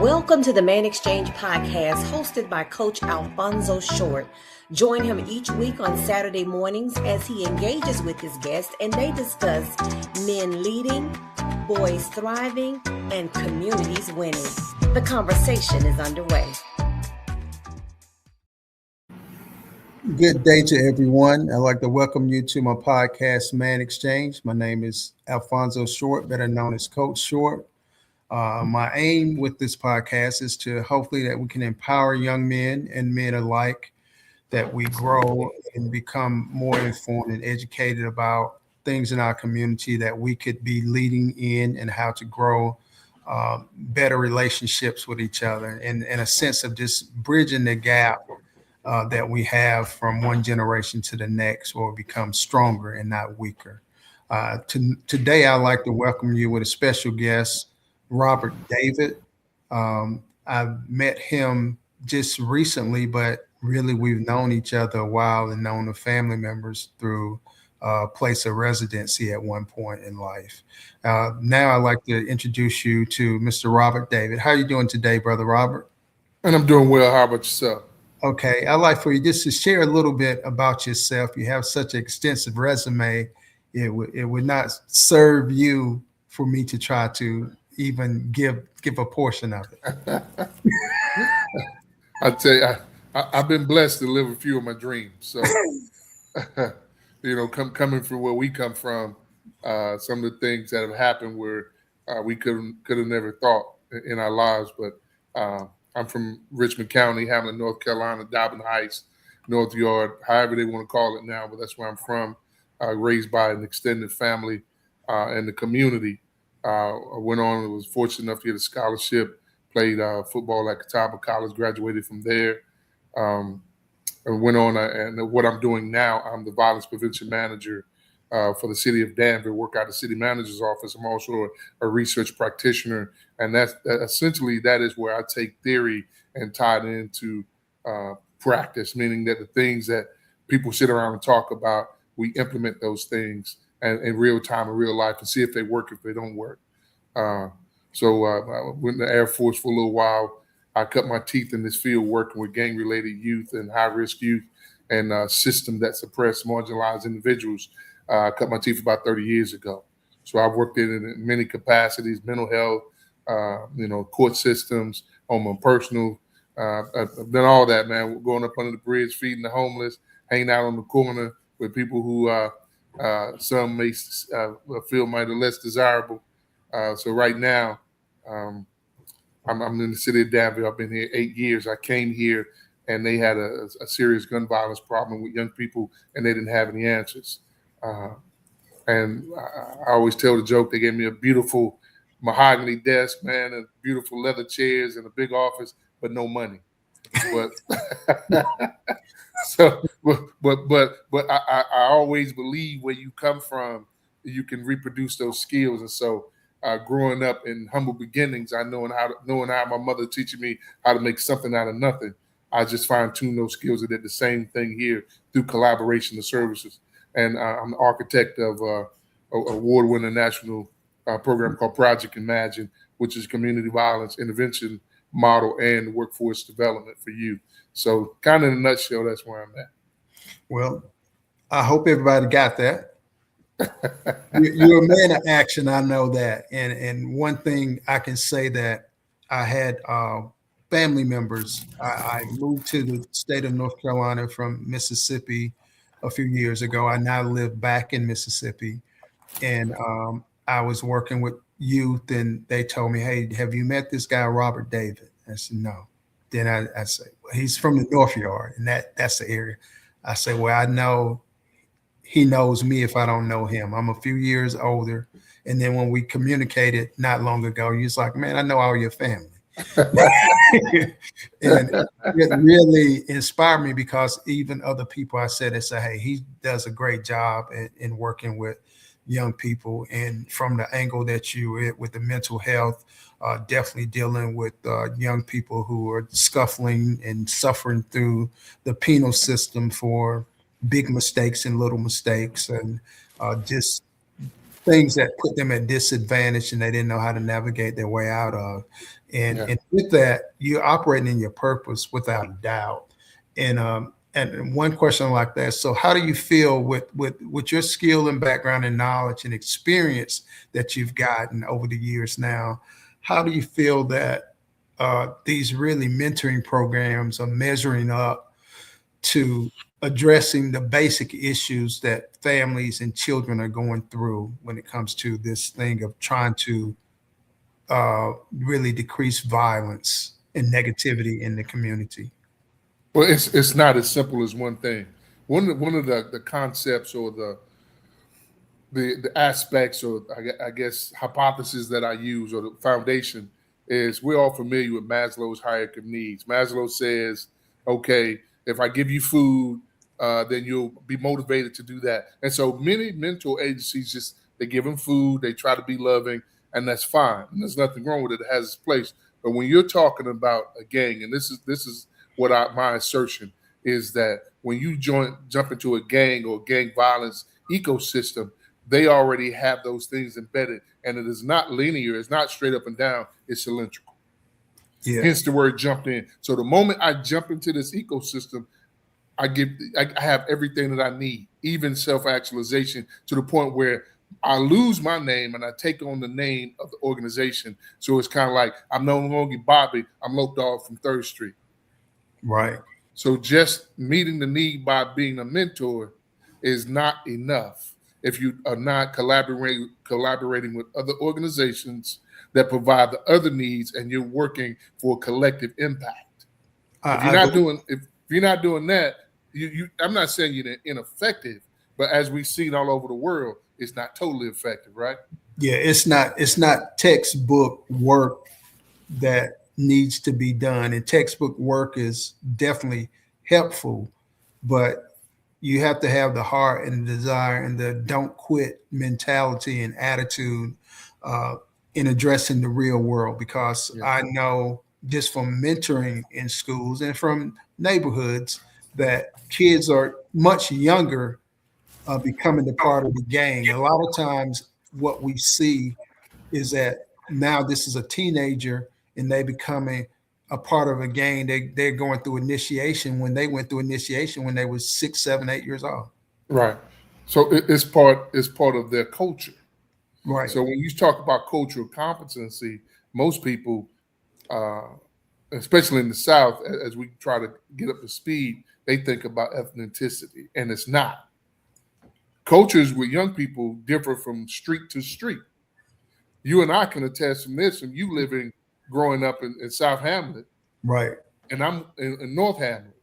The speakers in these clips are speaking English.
Welcome to the ManXchange podcast hosted by Coach Alfonso Short. Join him each week on Saturday mornings as he engages with his guests and they discuss men leading, boys thriving, and communities winning. The conversation is underway. Good day to everyone. I'd like to welcome you to my podcast, ManXchange. My name is Alfonso Short, better known as Coach Short. My aim with this podcast is to hopefully that we can empower young men and men alike, that we grow and become more informed and educated about things in our community that we could be leading in and how to grow better relationships with each other and a sense of just bridging the gap that we have from one generation to the next, where we become stronger and not weaker. Today, I'd like to welcome you with a special guest, Robert David. I've met him just recently, but really we've known each other a while and known the family members through place of residency at one point in life. Now I'd like to introduce you to Mr. Robert David. How are you doing today, Brother Robert? And I'm doing well. How about yourself? Okay, I'd like for you just to share a little bit about yourself. You have such an extensive resume. It would not serve you for me to try to even give a portion of it. I tell you, I've been blessed to live a few of my dreams. So, coming from where we come from, some of the things that have happened where we could have never thought in our lives. But I'm from Richmond County, Hamlin, North Carolina, Dobbin Heights, North Yard, however they want to call it now, but that's where I'm from. Raised by an extended family and the community. I was fortunate enough to get a scholarship, played football at Catawba College, graduated from there. And went on, and what I'm doing now, I'm the violence prevention manager for the city of Danville, work out of the city manager's office. I'm also a research practitioner, and essentially that is where I take theory and tie it into practice, meaning that the things that people sit around and talk about, we implement those things in real time, in real life, and see if they work, if they don't work. So I went in the Air Force for a little while. I cut my teeth in this field working with gang-related youth and high-risk youth and systems that suppress marginalized individuals. I cut my teeth about 30 years ago. So I've worked in many capacities, mental health, court systems, on my personal. I've done all that, man. Going up under the bridge, feeding the homeless, hanging out on the corner with people who some may feel might be less desirable. So right now, I'm in the city of Danville. I've been here 8 years. I came here and they had a serious gun violence problem with young people, and they didn't have any answers. And I always tell the joke, they gave me a beautiful mahogany desk, man, and beautiful leather chairs and a big office, but no money. But but I always believe where you come from, you can reproduce those skills. And so growing up in humble beginnings, knowing how my mother teaching me how to make something out of nothing, I just fine-tuned those skills and did the same thing here through collaboration of services. And I'm the architect of a award-winning national program called Project Imagine, which is community violence intervention model and workforce development for youth. So kind of in a nutshell, that's where I'm at. Well, I hope everybody got that. You're a man of action. I know that. And one thing I can say that I had family members. I moved to the state of North Carolina from Mississippi a few years ago. I now live back in Mississippi. And I was working with youth, and they told me, "Hey, have you met this guy, Robert David?" I said, "No." Then I say, "Well, he's from the North Yard, and that's the area." I say, "Well, I know he knows me if I don't know him. I'm a few years older." And then when we communicated not long ago, he was like, "Man, I know all your family." And it really inspired me, because even other people I said, they say, "Hey, he does a great job in working with young people." And from the angle that you with the mental health, definitely dealing with young people who are scuffling and suffering through the penal system for big mistakes and little mistakes, and just things that put them at disadvantage and they didn't know how to navigate their way out of. And with that, you're operating in your purpose without a doubt. And one question like that. So how do you feel with your skill and background and knowledge and experience that you've gotten over the years now? How do you feel that these really mentoring programs are measuring up to addressing the basic issues that families and children are going through when it comes to this thing of trying to really decrease violence and negativity in the community? Well, it's not as simple as one thing. One of the concepts or the aspects or I guess hypotheses that I use or the foundation is we're all familiar with Maslow's hierarchy of needs. Maslow says, okay, if I give you food, then you'll be motivated to do that. And so many mentor agencies just they give them food, they try to be loving, and that's fine. And there's nothing wrong with it. It has its place. But when you're talking about a gang, and this is what my assertion is that when you jump into a gang or gang violence ecosystem, they already have those things embedded, and it is not linear. It's not straight up and down. It's cylindrical. Yeah. Hence the word jumped in. So the moment I jump into this ecosystem, I have everything that I need, even self-actualization, to the point where I lose my name and I take on the name of the organization. So it's kind of like I'm no longer Bobby. I'm Lope Dog from 3rd Street. Right. So just meeting the need by being a mentor is not enough if you are not collaborating with other organizations that provide the other needs and you're working for a collective impact. If you're not doing that, I'm not saying you're ineffective, but as we've seen all over the world, it's not totally effective, right? Yeah, it's not textbook work that needs to be done. And textbook work is definitely helpful, but you have to have the heart and the desire and the don't quit mentality and attitude in addressing the real world. Because I know just from mentoring in schools and from neighborhoods that kids are much younger becoming a part of the gang. A lot of times what we see is that now this is a teenager and they becoming a part of a gang. They're going through initiation when they went through initiation when they was 6, 7, 8 years old. Right. So it's part of their culture. Right. So when you talk about cultural competency, most people, especially in the South, as we try to get up to speed, they think about ethnicity, and it's not. Cultures with young people differ from street to street. You and I can attest from this, from you growing up in South Hamlet. Right. And I'm in North Hamlet.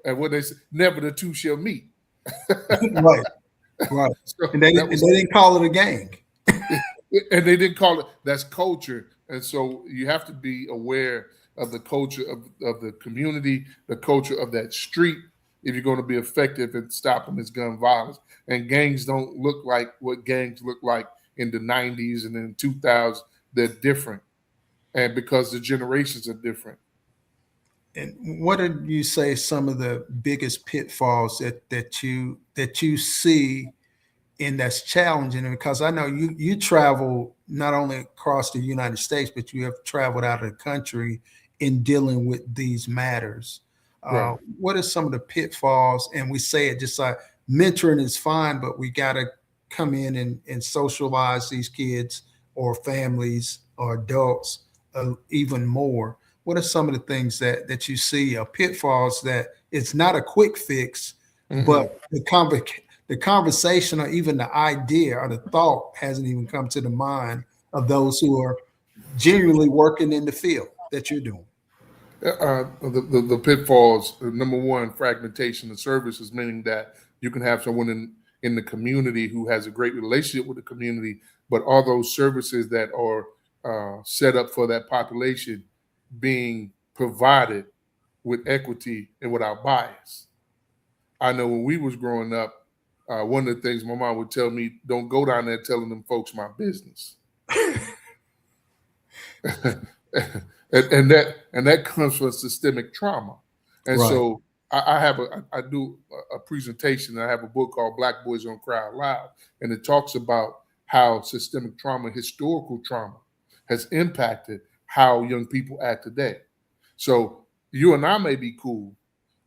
And what they say, never the two shall meet. Right. Right. So and they didn't call it a gang. And they didn't call it, that's culture. And so you have to be aware of the culture of the community, the culture of that street, if you're going to be effective in stopping this gun violence. And gangs don't look like what gangs look like in the 90s and in 2000s. They're different. And because the generations are different. And what did you say some of the biggest pitfalls that you see and that's challenging? Because I know you travel not only across the United States, but you have traveled out of the country in dealing with these matters. Right. What are some of the pitfalls? And we say it just like mentoring is fine, but we got to come in and socialize these kids or families or adults even more. What are some of the things that you see are pitfalls that it's not a quick fix, but the conversation or even the idea or the thought hasn't even come to the mind of those who are genuinely working in the field that you're doing? The pitfalls, number one, fragmentation of services, meaning that you can have someone in the community who has a great relationship with the community, but all those services that are set up for that population being provided with equity and without bias. I know when we was growing up, one of the things my mom would tell me, don't go down there telling them folks my business. and that comes from systemic trauma. And right. So I do a presentation. I have a book called Black Boys Don't Cry Out Loud. And it talks about how systemic trauma, historical trauma, has impacted how young people act today. So you and I may be cool,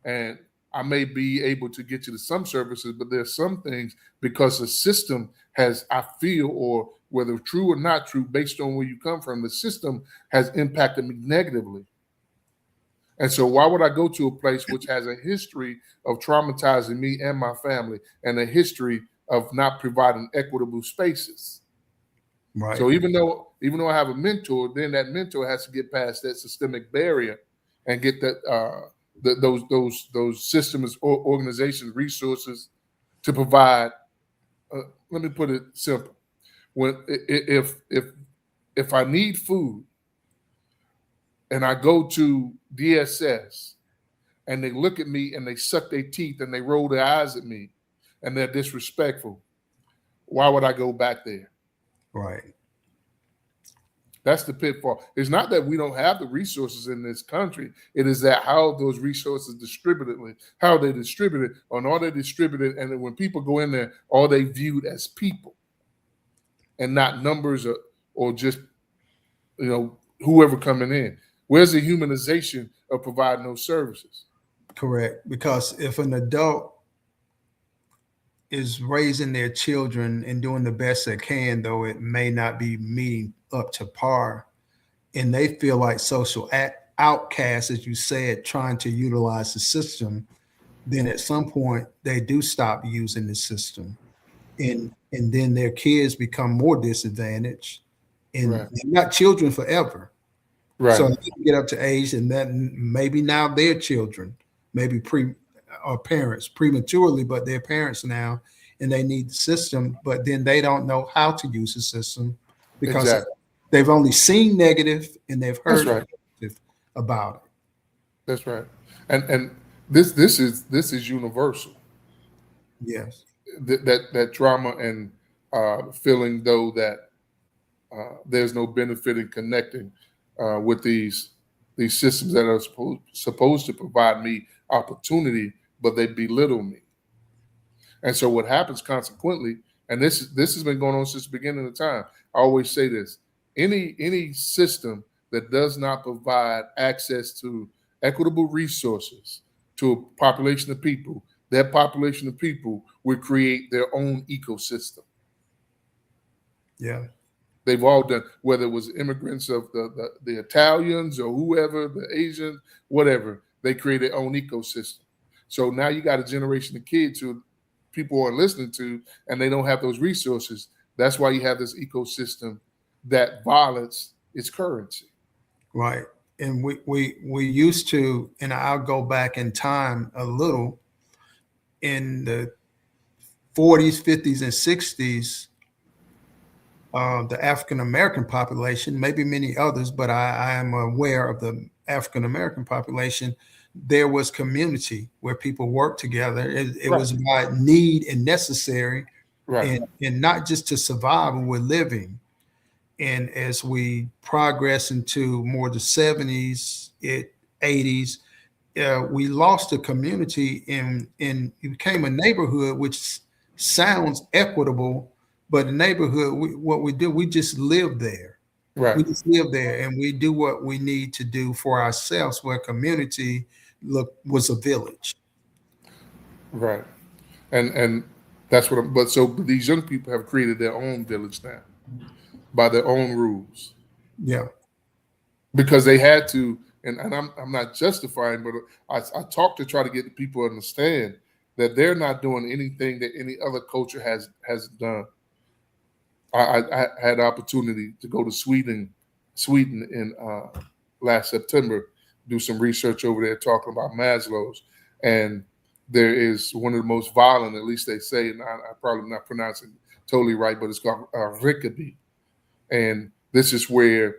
and I may be able to get you to some services, but there's some things, because the system has, I feel, or whether true or not true, based on where you come from, the system has impacted me negatively. And so why would I go to a place which has a history of traumatizing me and my family, and a history of not providing equitable spaces? Right. So even though I have a mentor, then that mentor has to get past that systemic barrier and get those systems or organizations resources to provide. Let me put it simple: if I need food and I go to DSS and they look at me and they suck their teeth and they roll their eyes at me and they're disrespectful, why would I go back there? Right. That's the pitfall. It's not that we don't have the resources in this country. It is that how those resources distributed, how they distributed, and are they distributed, and then when people go in there, are they viewed as people and not numbers or just, whoever coming in? Where's the humanization of providing those services? Correct. Because if an adult is raising their children and doing the best they can, though it may not be meeting up to par, and they feel like social outcasts, as you said, trying to utilize the system, then at some point they do stop using the system, and then their kids become more disadvantaged, and Right. they're not children forever. Right. So they get up to age, and then maybe now their children, maybe parents prematurely, but they're parents now, and they need the system, but then they don't know how to use the system because Exactly. they've only seen negative and they've That's heard right. negative about it. That's right. And this is universal. Yes. That trauma and feeling though that there's no benefit in connecting with these systems that are supposed to provide me opportunity, but they belittle me. And so what happens consequently, and this has been going on since the beginning of time. I always say this: any system that does not provide access to equitable resources to a population of people, that population of people would create their own ecosystem. Yeah. They've all done, whether it was immigrants of the Italians or whoever, the Asians, whatever, they create their own ecosystem. So now you got a generation of kids who people are listening to, and they don't have those resources. That's why you have this ecosystem that violence is currency. Right. And we used to, and I'll go back in time a little, in the 40s, 50s, and 60s, the African American population, maybe many others, but I am aware of the African American population. There was community where people worked together. It Right. was by need and necessary, Right. and not just to survive when we're living. And as we progress into more the 70s, 80s, we lost a community, and it became a neighborhood, which sounds equitable, but the neighborhood, what we do, we just live there. Right. We just live there, and we do what we need to do for ourselves. Where community was a village. Right. And that's what. But these young people have created their own village now by their own rules. Yeah. Because they had to, and I'm not justifying, but I talk to try to get the people to understand that they're not doing anything that any other culture has done. I had the opportunity to go to Sweden in last September, do some research over there talking about Maslow's, and there is one of the most violent, at least they say, and I probably not pronouncing it totally right, but it's called Rickaby, and this is where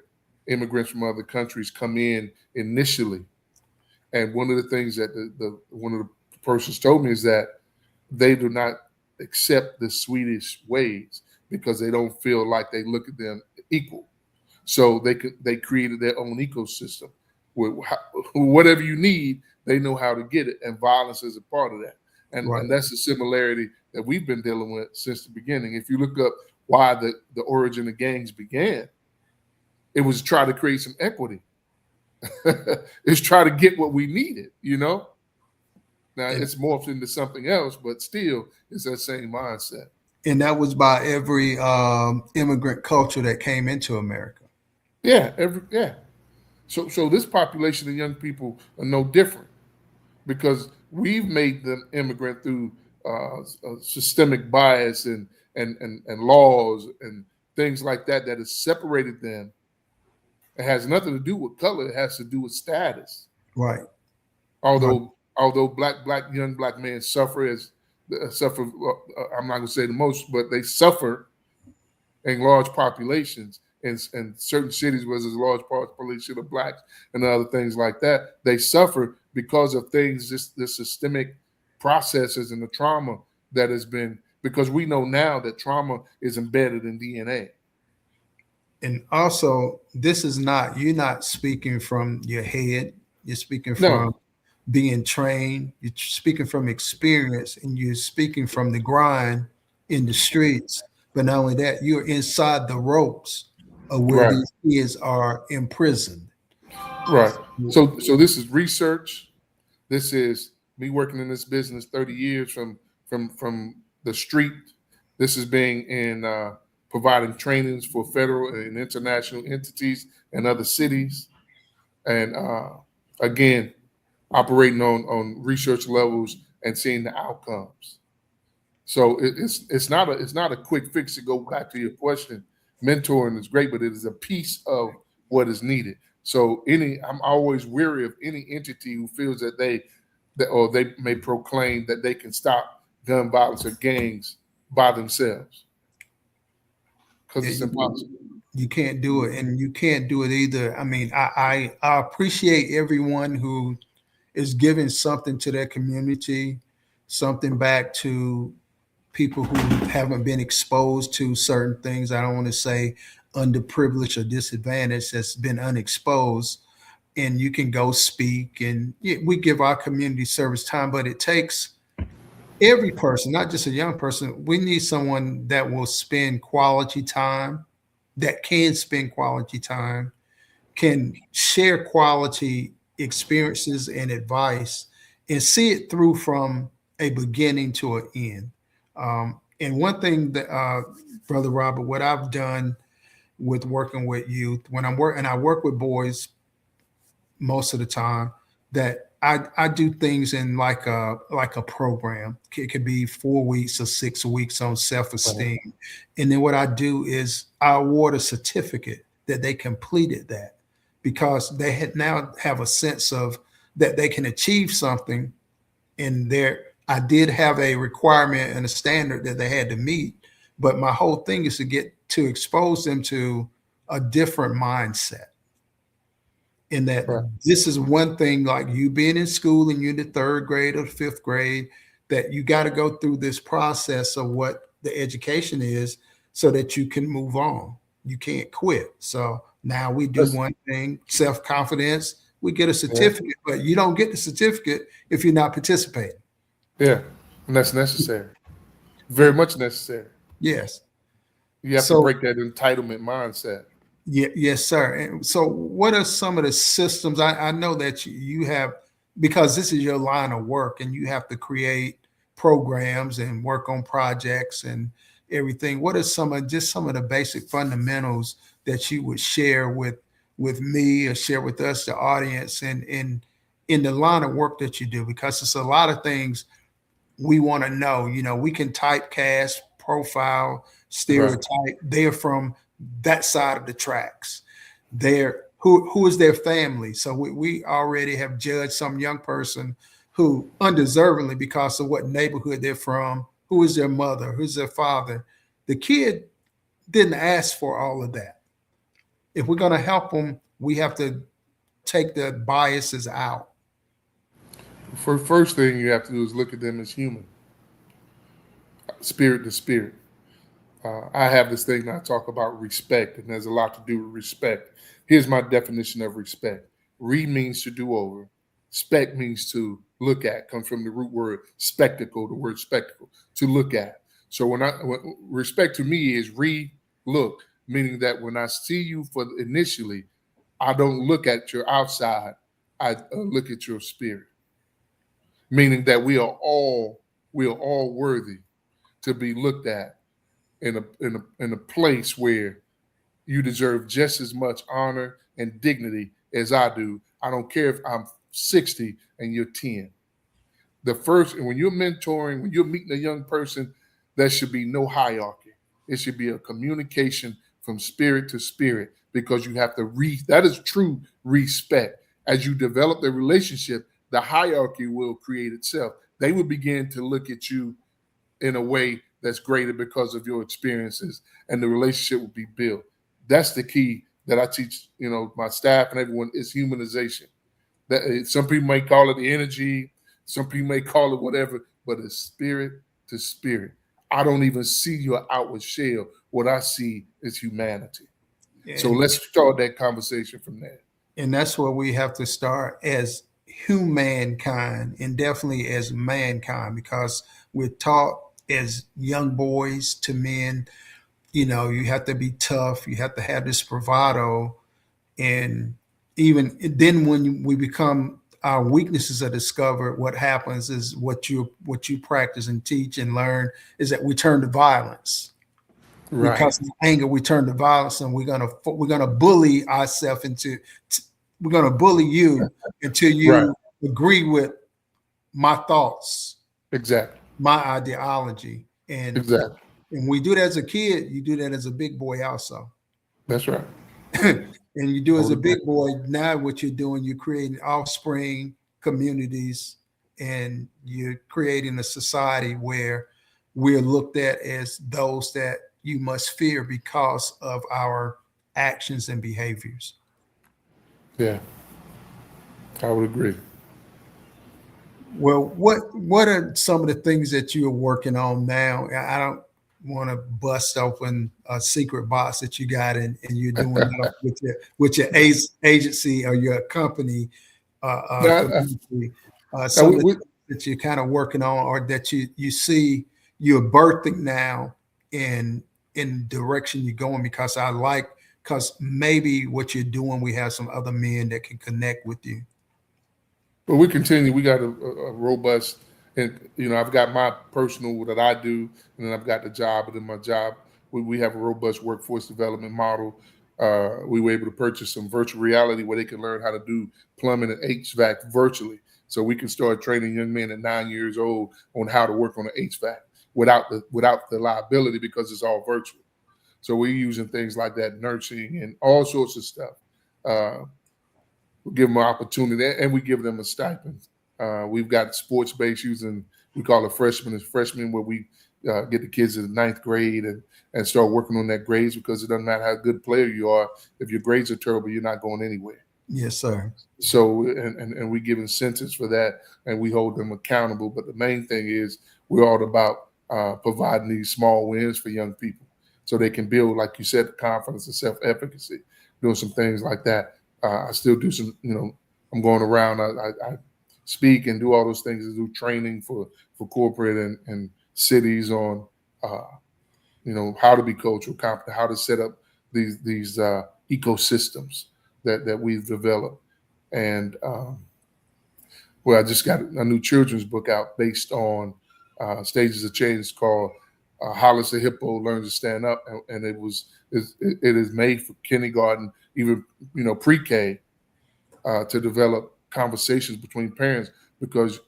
immigrants from other countries come in initially. And one of the things that one of the persons told me is that they do not accept the Swedish ways because they don't feel like they look at them equal. So they created their own ecosystem with whatever you need, they know how to get it, and violence is a part of that. And Right. and that's the similarity that we've been dealing with since the beginning. If you look up why the origin of gangs began, It was try to create some equity. It's try to get what we needed, you know? Now And, it's morphed into something else, but still it's that same mindset. and that was by every immigrant culture that came into America. Yeah, yeah. So this population of young people are no different because we've made them immigrant through systemic bias and laws and things like that that has separated them. It has nothing to do with color. It has to do with status. Right. Right. Although young black men suffer suffer. I'm not going to say the most, but they suffer in large populations in certain cities where there's a large population of blacks and other things like that. They suffer because of things, just the systemic processes and the trauma that has been, because we know now that trauma is embedded in DNA. And also, this is not, you're not speaking from your head. You're speaking No, from being trained. You're speaking from experience, and you're speaking from the grind in the streets. But not only that, you're inside the ropes of where right, these kids are imprisoned. right. So this is research. This is me working in this business 30 years from the street. This is being in providing trainings for federal and international entities and other cities, and again operating on research levels and seeing the outcomes. So it's not a quick fix. To go back to your question, mentoring is great, but it is a piece of what is needed. So I'm always weary of any entity who feels that or they may proclaim that they can stop gun violence or gangs by themselves, because it's impossible. You can't do it, and you can't do it either. I mean, I appreciate everyone who is giving something to their community, something back to people who haven't been exposed to certain things. I don't want to say underprivileged or disadvantaged, that's been unexposed. And you can go speak, and we give our community service time, but it takes every person, not just a young person. We need someone that will spend quality time, that can spend quality time, can share quality experiences and advice, and see it through from a beginning to an end. And one thing that, Brother Robert, what I've done with working with youth, when I work with boys most of the time, that I do things in like a program. It could be 4 weeks or 6 weeks on self-esteem. And then what I do is I award a certificate that they completed that, because they now have a sense of that they can achieve something in there. I did have a requirement and a standard that they had to meet, but my whole thing is to expose them to a different mindset. In that, Right. this is one thing, like you being in school and you're in the third grade or fifth grade, that you got to go through this process of what the education is so that you can move on. You can't quit. So now we do one thing, self-confidence. We get a certificate, but you don't get the certificate if you're not participating. Yeah, and that's necessary. Very much necessary. Yes. You have to break that entitlement mindset. Yeah, yes, sir. And so what are some of the systems? I know that you have, because this is your line of work, and you have to create programs and work on projects and everything. What are some of the basic fundamentals that you would share with me, or share with us, the audience, and in the line of work that you do? Because it's a lot of things we want to know. We can typecast, profile, stereotype. Right. They're from that side of the tracks. They're who is their family. So we already have judged some young person who undeservingly, because of what neighborhood they're from, who is their mother, who's their father. The kid didn't ask for all of that. If we're going to help them, we have to take the biases out. First thing you have to do is look at them as human, spirit to spirit. I have this thing that I talk about respect, and there's a lot to do with respect. Here's my definition of respect. Re means to do over. Spect means to look at, comes from the root word spectacle, the word spectacle, to look at. So when respect to me is look, meaning that when I see you for initially, I don't look at your outside, I look at your spirit, meaning that we are all worthy to be looked at in a place where you deserve just as much honor and dignity as I do. I don't care if I'm 60 and you're 10. And when you're mentoring, when you're meeting a young person, there should be no hierarchy. It should be a communication from spirit to spirit, because you have to that is true respect. As you develop the relationship, the hierarchy will create itself. They will begin to look at you in a way that's greater because of your experiences, and the relationship will be built. That's the key that I teach, my staff and everyone, is humanization. That some people may call it the energy, some people may call it whatever, but it's spirit to spirit. I don't even see your outward shell. What I see is humanity. So let's start that conversation from there. And that's where we have to start as humankind, and definitely as mankind, because we're taught as young boys to men, you have to be tough, you have to have this bravado. And even then, when we become, our weaknesses are discovered, what happens is what you practice and teach and learn is that we turn to violence. Right. Because of anger, we turn to violence, and we're gonna bully ourselves we're gonna bully you until you Right. agree with my thoughts, Exactly. my ideology. Exactly. And we do that as a kid, you do that as a big boy also. That's right. And you do as a big boy. Now what you're doing, you're creating offspring communities, and you're creating a society where we're looked at as those that you must fear because of our actions and behaviors. Yeah, I would agree. Well, what are some of the things that you're working on now? I don't want to bust open a secret box that you got, and you're doing that with your agency or your company, Now, community. now Some of the things that you're kind of working on, or that you see you're birthing now in direction you're going, because maybe what you're doing, we have some other men that can connect with you. but we continue. We got a robust, and I've got my personal that I do, and then I've got the job, and then my job. We have a robust workforce development model. We were able to purchase some virtual reality where they can learn how to do plumbing and HVAC virtually. So we can start training young men at 9 years old on how to work on the HVAC without the liability, because it's all virtual. So we're using things like that, nurturing and all sorts of stuff. Uh, we give them an opportunity, and we give them a stipend. We've got sports based using, we call it freshman, where we get the kids in the ninth grade and start working on their grades, because it doesn't matter how good player you are. If your grades are terrible, you're not going anywhere. Yes, sir. So, and we give incentives for that, and we hold them accountable. But the main thing is we're all about providing these small wins for young people, so they can build, like you said, confidence and self-efficacy, doing some things like that. I still do some, I'm going around, I speak and do all those things, and do training for corporate and cities on, how to be cultural competent, how to set up these ecosystems that we've developed. And I just got a new children's book out based on stages of change. It's called Hollis the Hippo Learns to Stand Up, and it is made for kindergarten, even pre-K, to develop conversations between parents, because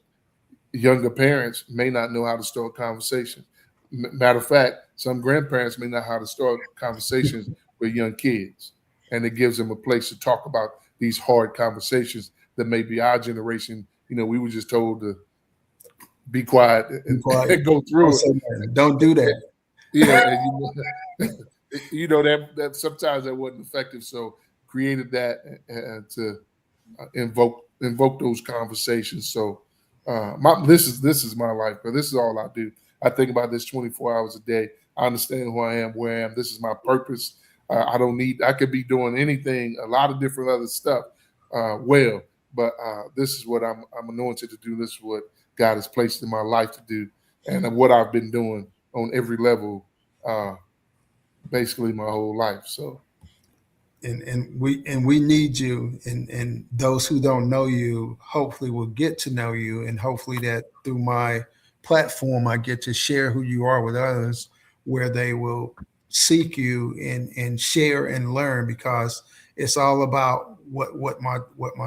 younger parents may not know how to start conversations. Matter of fact, some grandparents may not know how to start conversations with young kids, and it gives them a place to talk about these hard conversations that maybe our generation, we were just told to be quiet and go through it. Don't do that. Yeah, and that sometimes that wasn't effective. So created that to invoke those conversations. So this is my life, but this is all I do. I think about this 24 hours a day. I understand who I am, where I am. This is my purpose. I could be doing anything, a lot of different other stuff, but this is what I'm anointed to do. This is what God has placed in my life to do, and what I've been doing on every level basically my whole life. So and we need you, and those who don't know you hopefully will get to know you, and hopefully that through my platform I get to share who you are with others, where they will seek you and share and learn, because it's all about what my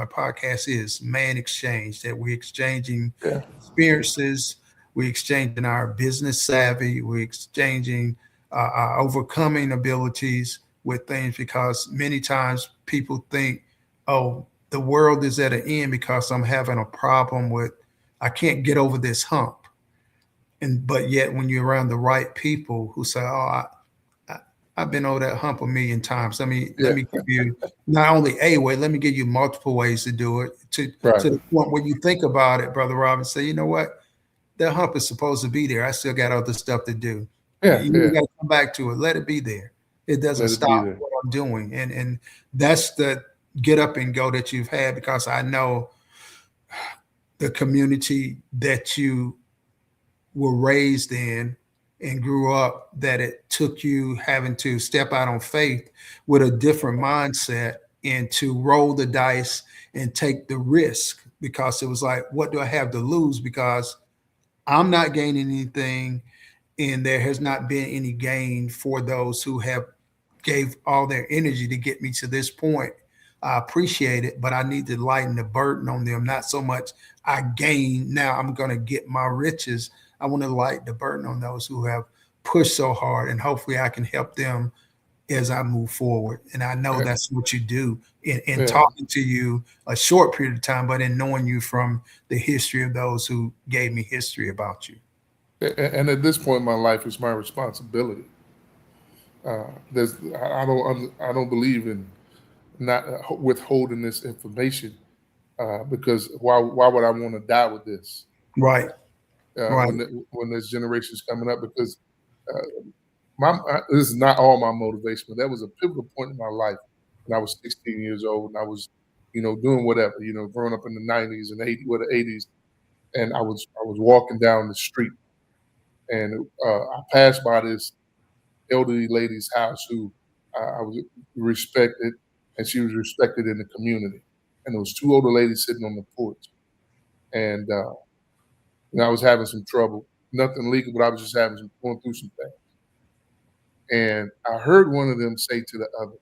podcast is, Man Exchange, that we're exchanging yeah, experiences, we're exchanging our business savvy, we're exchanging our overcoming abilities with things, because many times people think, oh, the world is at an end because I'm having a problem with, I can't get over this hump. And but yet when you're around the right people who say, oh, I, I've been over that hump a million times. Let yeah, me give you not only a way, let me give you multiple ways to do it, right, to the point where you think about it, Brother Robin, say, you know what? That hump is supposed to be there. I still got other stuff to do. yeah, You yeah. got to come back to it. Let it be there. It doesn't Let it be stop there. what I'm doing. And that's the get up and go that you've had, because I know the community that you were raised in and grew up, that it took you having to step out on faith with a different mindset and to roll the dice and take the risk, because it was like, what do I have to lose? Because I'm not gaining anything, and there has not been any gain for those who have gave all their energy to get me to this point. I appreciate it, but I need to lighten the burden on them. Not so much I gain, now I'm going to get my riches. I want to lighten the burden on those who have pushed so hard, and hopefully I can help them as I move forward. And I know Yeah, that's what you do in yeah. talking to you a short period of time, but in knowing you from the history of those who gave me history about you. And at this point in my life, it's my responsibility. I don't believe in not withholding this information, because why would I want to die with this, Right, right, when there's generations coming up? Because this is not all my motivation, but that was a pivotal point in my life when I was 16 years old, and I was, doing whatever, growing up in the 90s and 80s, well, the 80s, and I was walking down the street, and I passed by this elderly lady's house who I was respected, and she was respected in the community. And there was two older ladies sitting on the porch, and I was having some trouble, nothing legal, but I was just going through some things. And I heard one of them say to the other,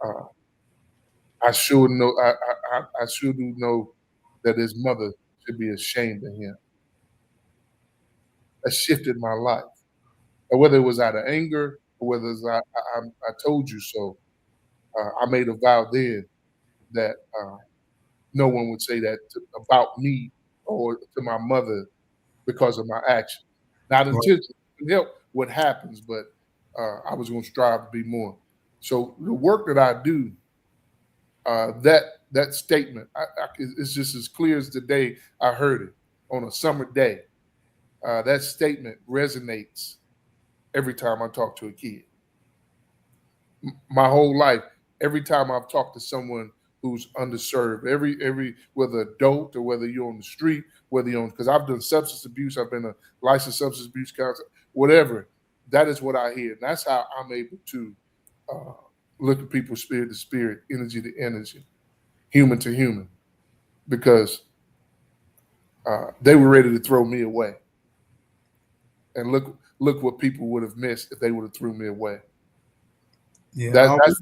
uh, "I sure know, I sure do know that his mother should be ashamed of him." That shifted my life, and whether it was out of anger or whether it's I told you so. I made a vow then that no one would say that about me or to my mother because of my actions. Not right. intentionally help what happens, but I was going to strive to be more. So the work that I do, that statement, it's just as clear as the day I heard it on a summer day. That statement resonates every time I talk to a kid. My whole life, every time I've talked to someone who's underserved, every whether adult or whether you're on the street, whether you're on, because I've done substance abuse, I've been a licensed substance abuse counselor, whatever. That is what I hear, and that's how I'm able to uh, look at people spirit to spirit, energy to energy, human to human, because they were ready to throw me away, and look what people would have missed if they would have threw me away. Yeah, That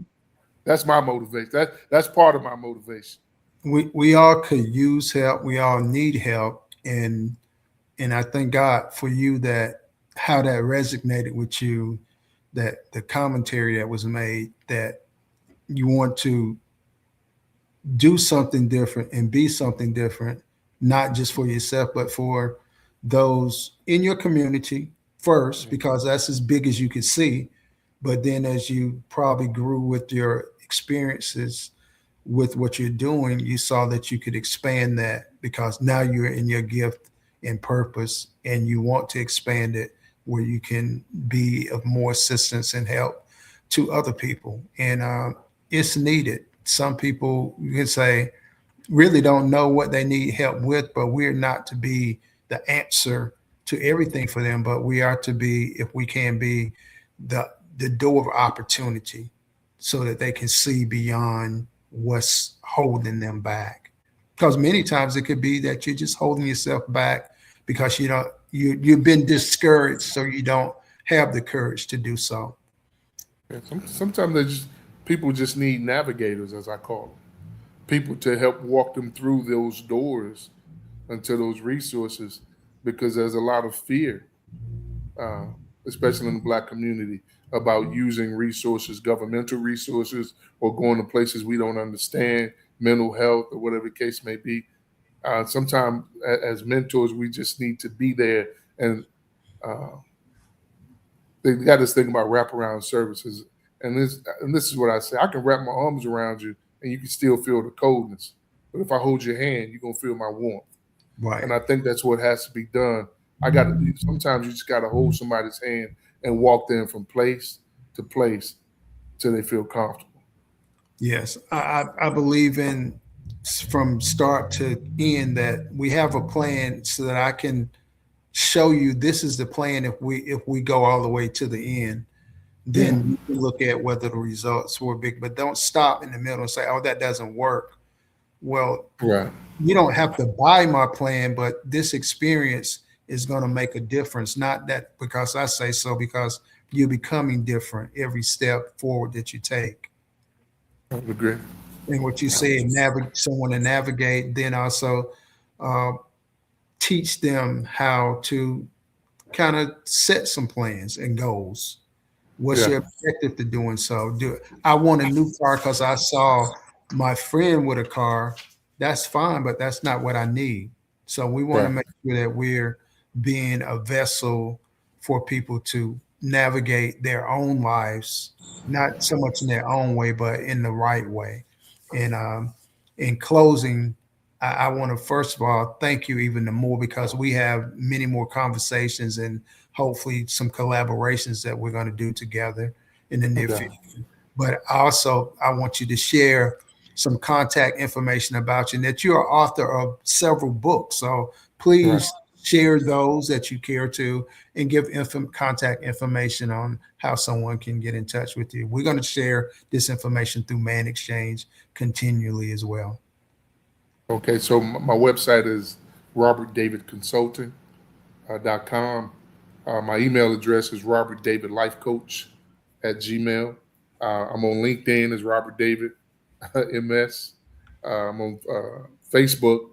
that's my motivation. That's part of my motivation. we all could use help. We all need help, and I thank God for you, that how that resonated with you, that the commentary that was made, that you want to do something different and be something different, not just for yourself, but for those in your community first, Mhm. because that's as big as you can see. But then as you probably grew with your experiences with what you're doing, you saw that you could expand that, because now you're in your gift and purpose, and you want to expand it where you can be of more assistance and help to other people. And it's needed. Some people, you can say, really don't know what they need help with, but we're not to be the answer to everything for them, but we are to be, if we can be, the door of opportunity so that they can see beyond what's holding them back. Because many times it could be that you're just holding yourself back because you've been discouraged, so you don't have the courage to do so. Yeah, sometimes people just need navigators, as I call them, people to help walk them through those doors into those resources, because there's a lot of fear, uh, especially in the Black community, about using resources, governmental resources, or going to places we don't understand, mental health, or whatever the case may be. Sometimes, as mentors, we just need to be there. And uh, they got this thing about wraparound services, and this is what I say: I can wrap my arms around you, and you can still feel the coldness. But if I hold your hand, you're gonna feel my warmth. Right. And I think that's what has to be done. Sometimes you just got to hold somebody's hand and walk them from place to place till they feel comfortable. Yes, I believe in from start to end that we have a plan so that I can show you this is the plan. If we go all the way to the end, Yeah. then you can look at whether the results were big, but don't stop in the middle and say, "Oh, that doesn't work." Well, Right. you don't have to buy my plan, but this experience is going to make a difference. Not that because I say so, because you're becoming different every step forward that you take. I would agree. And what you said, navigate someone to navigate, then also uh, teach them how to kind of set some plans and goals. What's Yeah. your objective to doing so? I want a new car because I saw my friend with a car. That's fine, but that's not what I need. So we want to Right. make sure that we're being a vessel for people to navigate their own lives, not so much in their own way, but in the right way. And in closing, I want to first of all thank you even more because we have many more conversations and hopefully some collaborations that we're going to do together in the near Okay. future. But also, I want you to share some contact information about you and that you're author of several books. So Right. please share those that you care to and give contact information on how someone can get in touch with you. We're going to share this information through ManXchange continually as well. Okay. So my website is robertdavidconsulting.com. My email address is robertdavidlifecoach@gmail. I'm on LinkedIn as Robert David MS. I'm on Facebook,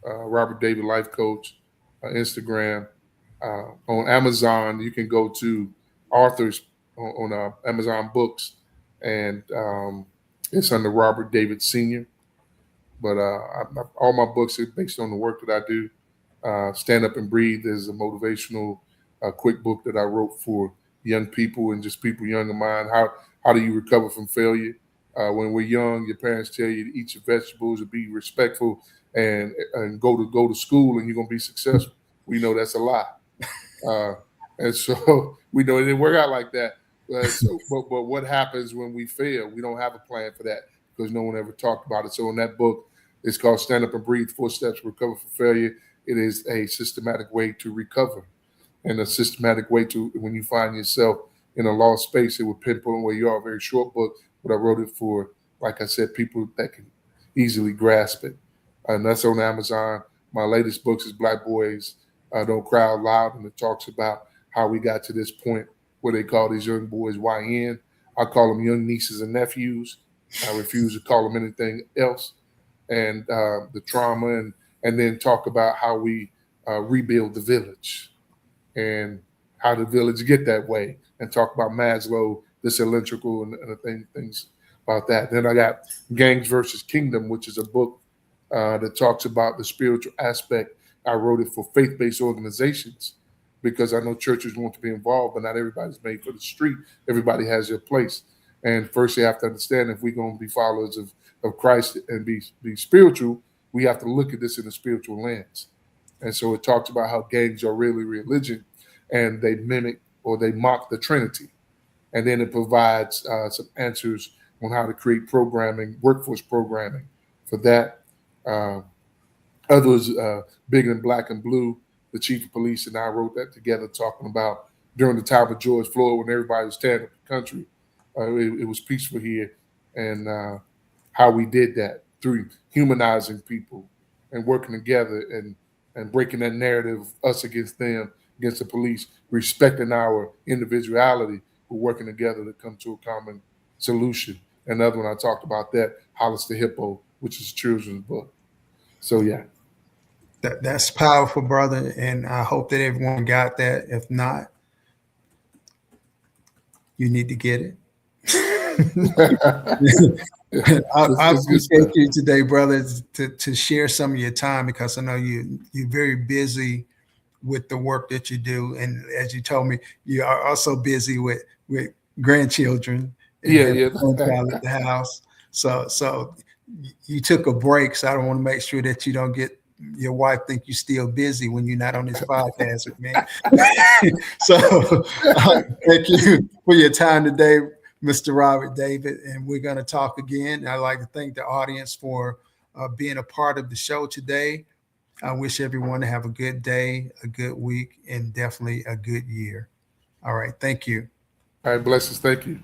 Robert David Life Coach, Instagram. On Amazon, you can go to authors on Amazon Books, and it's under Robert David Sr. But all my books are based on the work that I do. Stand Up and Breathe is a motivational, quick book that I wrote for young people and just people young in mind. How do you recover from failure? When we're young, your parents tell you to eat your vegetables and be respectful and go to school and you're gonna be successful. We know that's a lie. Uh, and so we know it didn't work out like that. But what happens when we fail? We don't have a plan for that because no one ever talked about it. So in that book, it's called Stand Up and Breathe: 4 Steps to Recover from Failure. It is a systematic way to recover and a systematic way to, when you find yourself in a lost space, it will pinpoint where you are. A very short book, but I wrote it for, like I said, people that can easily grasp it. And that's on Amazon. My latest books is Black Boys Don't Cry Out Loud, and it talks about how we got to this point where they call these young boys YN. I call them young nieces and nephews. I refuse to call them anything else. And the trauma, and then talk about how we rebuild the village and how the village get that way, and talk about Maslow, the cylindrical, and things about that. Then I got Gangs versus Kingdom, which is a book that talks about the spiritual aspect. I wrote it for faith-based organizations because I know churches want to be involved, but not everybody's made for the street. Everybody has their place. And first, you have to understand, if we're going to be followers of Christ and be spiritual, we have to look at this in a spiritual lens. And so it talks about how gangs are really religion, and they mimic or they mock the Trinity. And then it provides some answers on how to create programming, workforce programming for that. Uh, Others, Bigger than Black and Blue, the chief of police and I wrote that together, talking about during the time of George Floyd when everybody was tearing up the country. It was peaceful here, and how we did that through humanizing people and working together and breaking that narrative of us against them, against the police, respecting our individuality, but working together to come to a common solution. And the other one I talked about that, Hollis the Hippo, which is a children's book. So yeah. That's powerful, brother, and I hope that everyone got that. If not, you need to get it. I appreciate you today, brother, to share some of your time, because I know you're very busy with the work that you do, and as you told me, you are also busy with grandchildren and Yeah. one child at the house. So you took a break. So I don't want to make sure that you don't get your wife think you're still busy when you're not on this podcast with me. So thank you for your time today, Mr. Robert David, and we're going to talk again. I'd like to thank the audience for being a part of the show today. I wish everyone to have a good day, a good week, and definitely a good year. All right. Thank you. All right. Blessings. Thank you.